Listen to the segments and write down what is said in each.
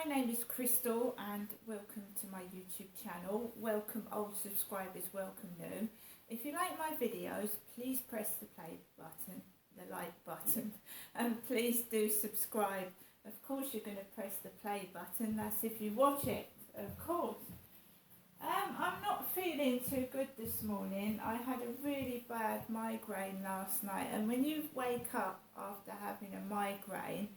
My name is Crystal and welcome to my YouTube channel. Welcome old subscribers, welcome new. If you like my videos, please press the play button, the like button, and please do subscribe. Of course you're going to press the play button, that's if you watch it, of course. I'm not feeling too good this morning. I had a really bad migraine last night, and when you wake up after having a migraine,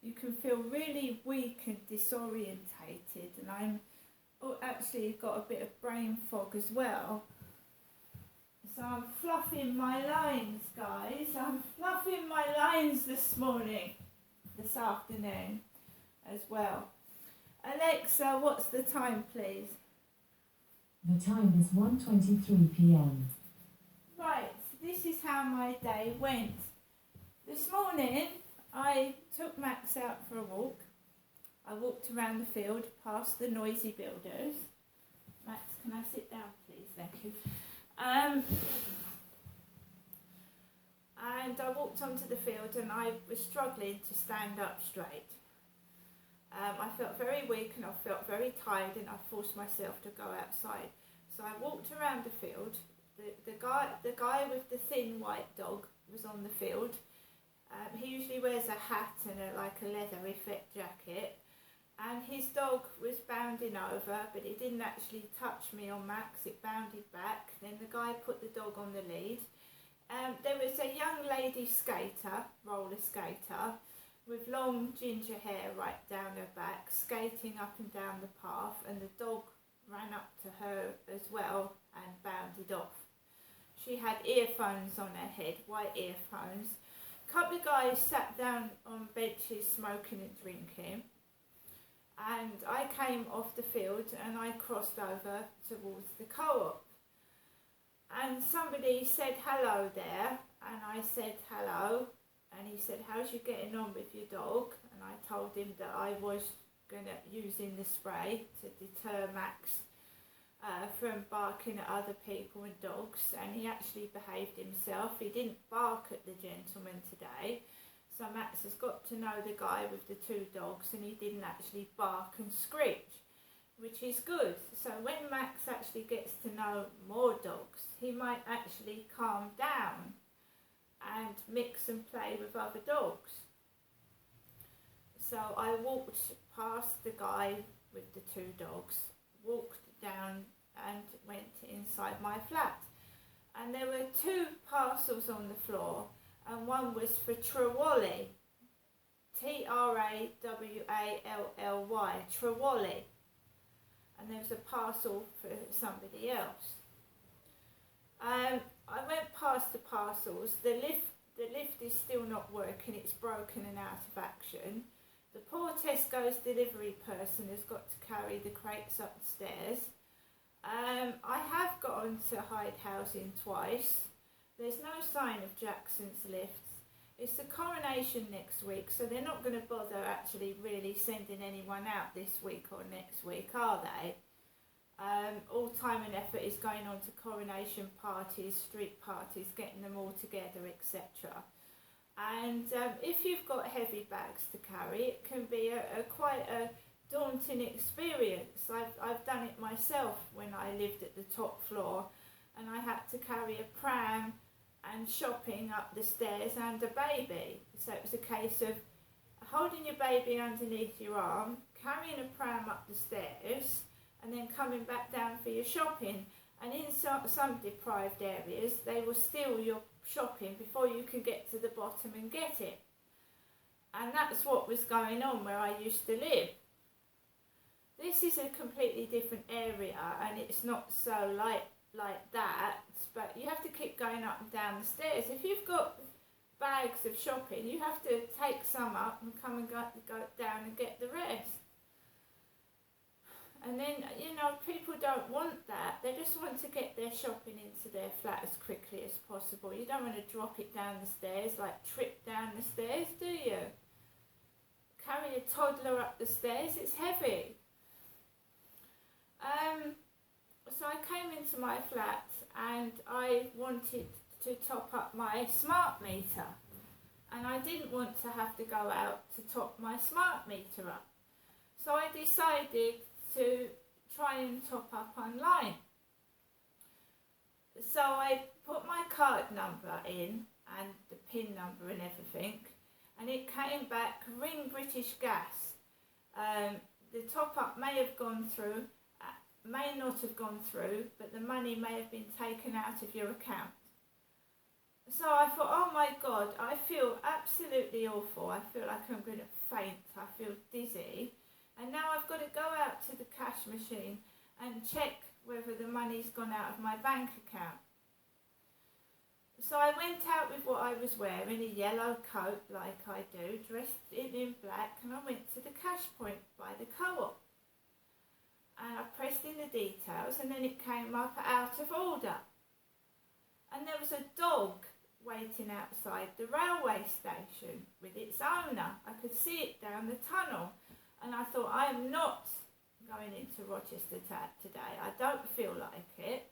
you can feel really weak and disorientated, and I'm actually got a bit of brain fog as well. So I'm fluffing my lines, guys. I'm fluffing my lines this afternoon as well. Alexa, what's the time, please? The time is 1:23 p.m. Right, this is how my day went. This morning, I took Max out for a walk. I walked around the field past the noisy builders. Max, can I sit down, please? Thank you. And I walked onto the field and I was struggling to stand up straight. I felt very weak and I felt very tired, and I forced myself to go outside. So I walked around the field. The guy with the thin white dog was on the field. He usually wears a hat and a leather effect jacket, and his dog was bounding over, but it didn't actually touch me or Max, it bounded back. Then the guy put the dog on the lead. There was a young lady skater, roller skater, with long ginger hair right down her back, skating up and down the path, and the dog ran up to her as well and bounded off. She had earphones on her head, white earphones. A couple of guys sat down on benches smoking and drinking, and I came off the field and I crossed over towards the co-op, and somebody said hello there, and I said hello, and he said, how's you getting on with your dog? And I told him that I was using the spray to deter Max from barking at other people and dogs, and he actually behaved himself. He didn't bark at the gentleman today, so Max has got to know the guy with the two dogs, and he didn't actually bark and screech, which is good. So when Max actually gets to know more dogs, he might actually calm down and mix and play with other dogs. So I walked past the guy with the two dogs, walked down and went inside my flat, and there were two parcels on the floor, and one was for Trawally, Trawally, Trawally, and there was a parcel for somebody else. I went past the parcels. The lift is still not working, it's broken and out of action. The poor Tesco's delivery person has got to carry the crates up the stairs. I have gone to Hyde Housing twice. There's no sign of Jackson's lifts. It's the coronation next week, so they're not going to bother actually really sending anyone out this week or next week, are they? All time and effort is going on to coronation parties, street parties, getting them all together, etc. And if you've got heavy bags to carry, it can be quite a daunting experience. I've done it myself when I lived at the top floor, and I had to carry a pram and shopping up the stairs and a baby. So it was a case of holding your baby underneath your arm, carrying a pram up the stairs, and then coming back down for your shopping. And in some deprived areas, they will steal your shopping before you can get to the bottom and get it. And that's what was going on where I used to live. This is a completely different area, and it's not so like that, but you have to keep going up and down the stairs. If you've got bags of shopping, you have to take some up and come and go down and get the rest. And then, people don't want that. They just want to get their shopping into their flat as quickly as possible. You don't want to drop it down the stairs, trip down the stairs, do you? Carry a toddler up the stairs, it's heavy. So I came into my flat and I wanted to top up my smart meter. And I didn't want to have to go out to top my smart meter up. So I decided to try and top up online. So I put my card number in and the PIN number and everything, and it came back, ring British Gas. The top up may have gone through, may not have gone through, but the money may have been taken out of your account. So I thought, oh my God, I feel absolutely awful. I feel like I'm going to faint. I feel dizzy. And now I've got to go out to the cash machine and check whether the money's gone out of my bank account. So I went out with what I was wearing, a yellow coat like I do, dressed in black, and I went to the cash point by the Co-op. And I pressed in the details, and then it came up out of order. And there was a dog waiting outside the railway station with its owner. I could see it down the tunnel, and I thought, I am not going into Rochester today. I don't feel like it.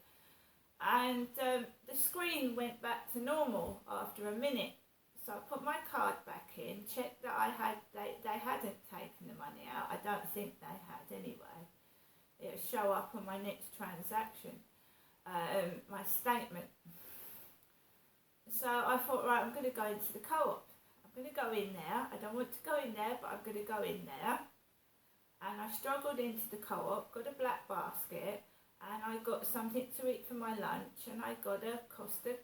And the screen went back to normal after a minute. So I put my card back in, checked that they hadn't taken the money out. I don't think they had anyway. It'll show up on my next transaction, my statement. So I thought, right, I'm going to go into the Co-op. I'm going to go in there. I don't want to go in there, but I'm going to go in there. And I struggled into the Co-op, got a black basket, and I got something to eat for my lunch, and I got a Costa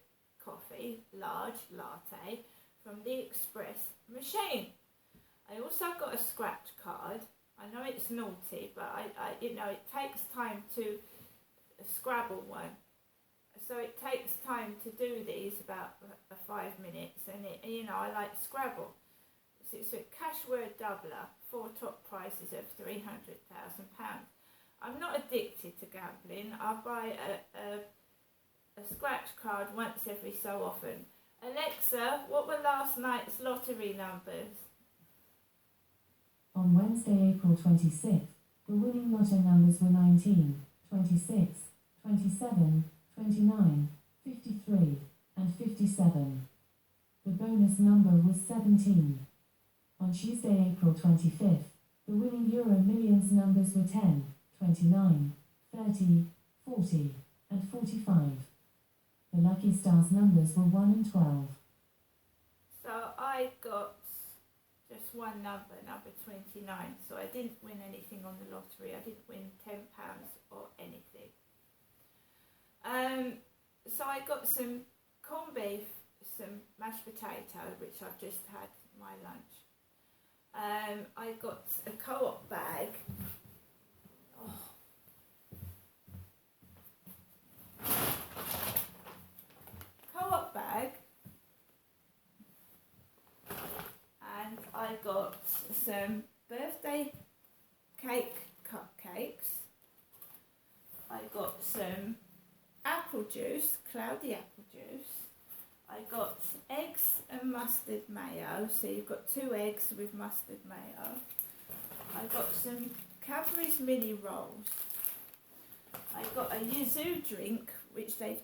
coffee, large latte, from the express machine. I also got a scratch card. I know it's naughty, but it takes time to Scrabble one. So it takes time to do these, about 5 minutes, and I like Scrabble. So it's a cash word doubler, 4 top prizes of £300,000. I'm not addicted to gambling. I buy a scratch card once every so often. Alexa, what were last night's lottery numbers? On Wednesday, April 26th, the winning lotto numbers were 19, 26, 27, 29, 53, and 57. The bonus number was 17. On Tuesday, April 25th, the winning Euro Millions numbers were 10, 29, 30, 40, and 45. The lucky stars numbers were 1 and 12. So I got just one number 29. So I didn't win anything on the lottery. I didn't win £10 or anything. So I got some corned beef, some mashed potato, which I've just had my lunch. I got a Co-op bag. Co-op bag. And I got some birthday cake cupcakes. I got some apple juice, cloudy apple juice. I got eggs and mustard mayo, so you've got 2 eggs with mustard mayo. I got some Cadbury's mini rolls. I got a Yazoo drink, which they've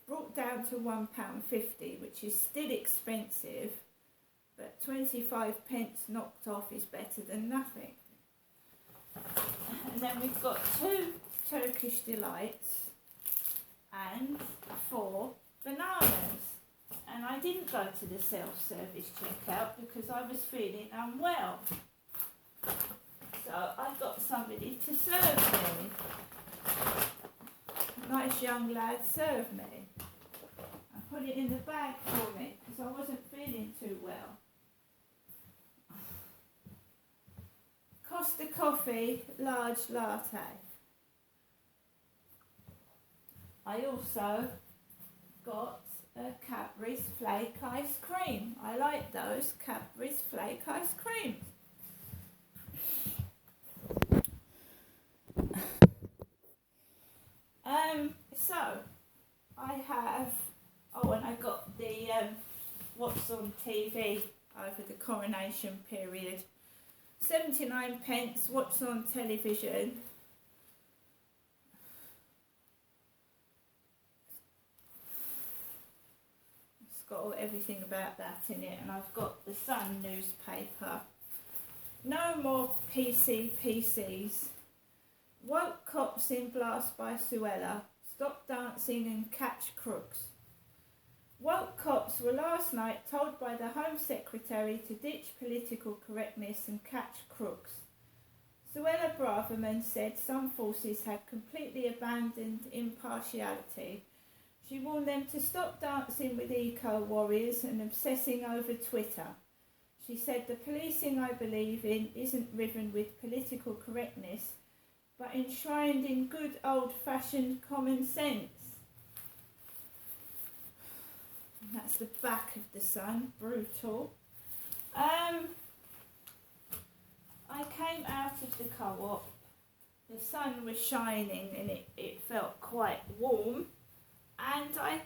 brought down to £1.50, which is still expensive, but 25 pence knocked off is better than nothing. And then we've got 2 Turkish delights and 4 bananas. And I didn't go to the self-service checkout because I was feeling unwell. So I got somebody to serve me. A nice young lad served me. I put it in the bag for me because I wasn't feeling too well. Costa Coffee, large latte. I also got a Cadbury's Flake ice cream. I like those Cadbury's Flake ice creams. So I have, and I got the what's on TV over the coronation period. 79 pence, what's on television. Got everything about that in it, and I've got the Sun newspaper No more PCs. Woke cops in blast by Suella. Stop dancing and catch crooks. Woke cops were last night told by the Home Secretary to ditch political correctness and catch crooks. Suella Braverman said some forces had completely abandoned impartiality. She warned them to stop dancing with eco-warriors and obsessing over Twitter. She said the policing I believe in isn't riven with political correctness, but enshrined in good old-fashioned common sense. And that's the back of the Sun, brutal. I came out of the co-op. The sun was shining and it felt quite warm, and I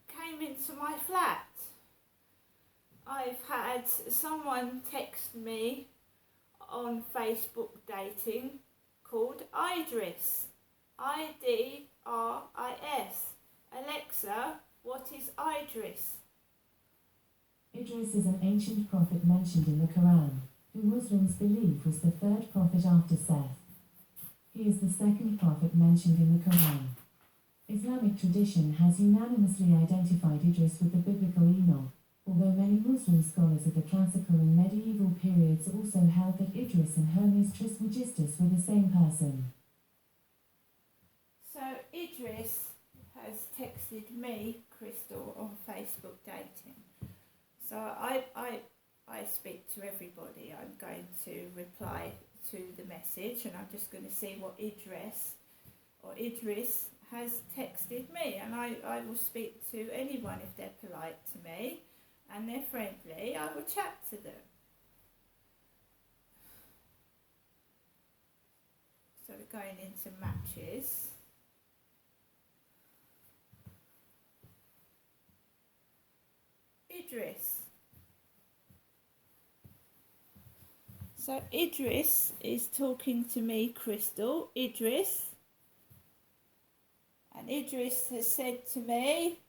came into my flat. I've had someone text me on Facebook dating called Idris. Idris. Alexa, what is Idris? Idris is an ancient prophet mentioned in the Quran, who Muslims believe was the third prophet after Seth. He is the second prophet mentioned in the Quran. Islamic tradition has unanimously identified Idris with the biblical Enoch, although many Muslim scholars of the classical and medieval periods also held that Idris and Hermes Trismegistus were the same person. So Idris has texted me, Crystal, on Facebook dating. So I speak to everybody. I'm going to reply to the message, and I'm just going to see what Idris has texted me, and I will speak to anyone if they're polite to me and they're friendly. I will chat to them. So we're going into matches. Idris. So Idris is talking to me, Crystal. Idris. And Idris has said to me,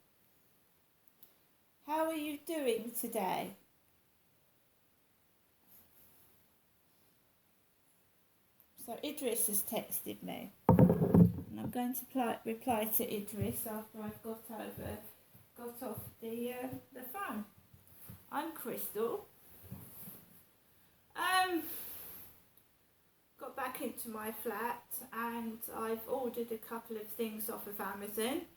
how are you doing today? So Idris has texted me. And I'm going to reply to Idris after I've got off the phone. I'm Crystal. Got back into my flat and I've ordered a couple of things off of Amazon.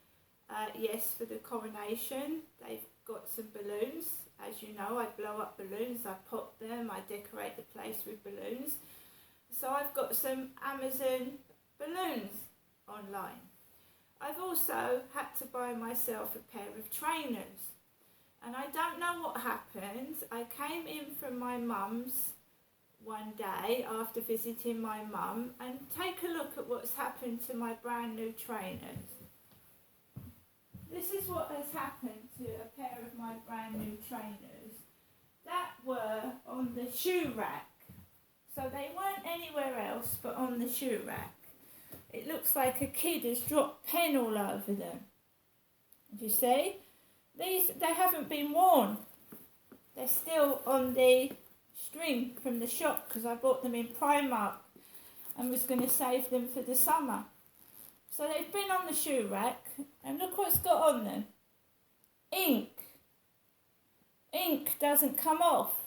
Yes, for the coronation, they've got some balloons. As you know, I blow up balloons, I pop them, I decorate the place with balloons. So I've got some Amazon balloons online. I've also had to buy myself a pair of trainers. And I don't know what happened. I came in from my mum's one day after visiting my mum, and take a look at what's happened to my brand new trainers. This is what has happened to a pair of my brand new trainers that were on the shoe rack. So they weren't anywhere else but on the shoe rack. It looks like a kid has dropped pen all over them. Do you see? They haven't been worn. They're still on the string from the shop because I bought them in Primark and was going to save them for the summer. So they've been on the shoe rack, and look what's got on them. Ink. Ink doesn't come off.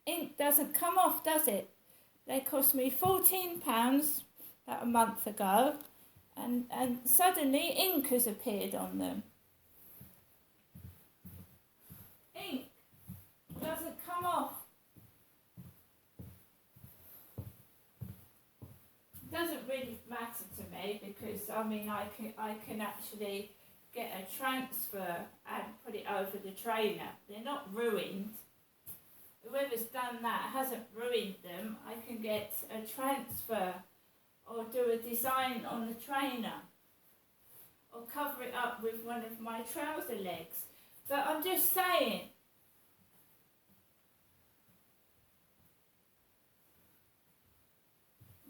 Ink doesn't come off, does it? They cost me £14 about a month ago, and suddenly ink has appeared on them. Ink doesn't come off. Doesn't really matter to me because I can actually get a transfer and put it over the trainer. They're not ruined. Whoever's done that hasn't ruined them. I can get a transfer or do a design on the trainer or cover it up with one of my trouser legs. But I'm just saying,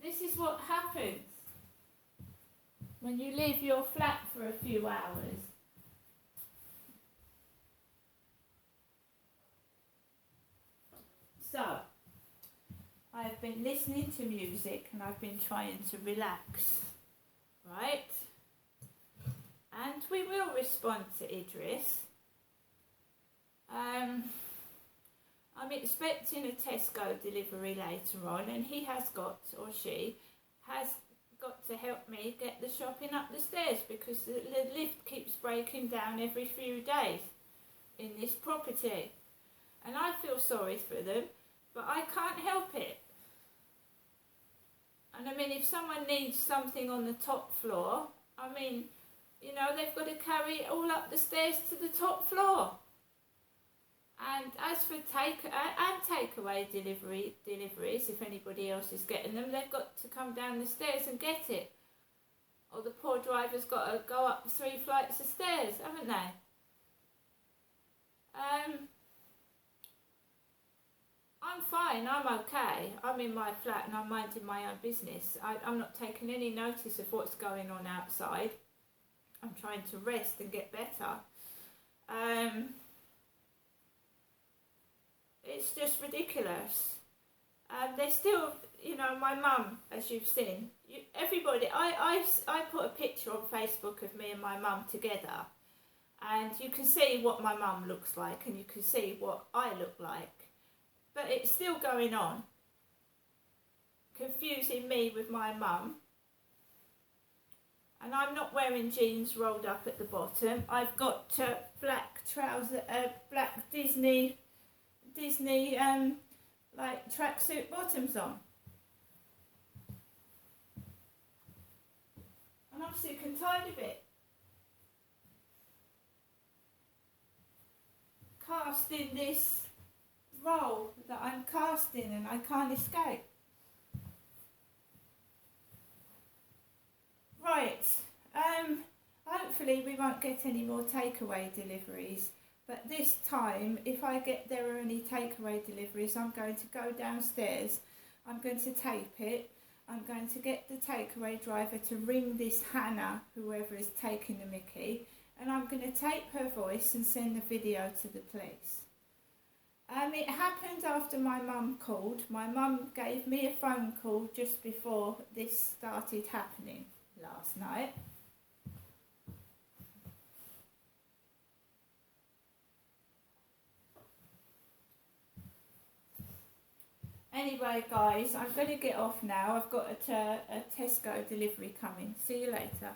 this is what happens when you leave your flat for a few hours. So, I've been listening to music and I've been trying to relax, right? And we will respond to Idris. I'm expecting a Tesco delivery later on, and he has got, or she has got to help me get the shopping up the stairs, because the lift keeps breaking down every few days in this property. And I feel sorry for them, but I can't help it. And I mean, if someone needs something on the top floor, I mean, you know, they've got to carry it all up the stairs to the top floor. And as for takeaway deliveries, if anybody else is getting them, they've got to come down the stairs and get it. Or the poor driver's got to go up 3 flights of stairs, haven't they? I'm fine, I'm okay. I'm in my flat and I'm minding my own business. I'm not taking any notice of what's going on outside. I'm trying to rest and get better. It's just ridiculous. There's still, you know, my mum, as you've seen, everybody, I put a picture on Facebook of me and my mum together, and you can see what my mum looks like and you can see what I look like. But it's still going on, confusing me with my mum. And I'm not wearing jeans rolled up at the bottom. I've got black trouser, black Disney like tracksuit bottoms on. And I'm sick and tired of it. Casting this role that I'm casting and I can't escape. Right, hopefully we won't get any more takeaway deliveries, but this time, if there are any takeaway deliveries, I'm going to go downstairs, I'm going to tape it, I'm going to get the takeaway driver to ring this Hannah, whoever is taking the mickey, and I'm going to tape her voice and send the video to the police. It happened after my mum called. My mum gave me a phone call just before this started happening last night. Anyway, guys, I'm going to get off now. I've got a Tesco delivery coming. See you later.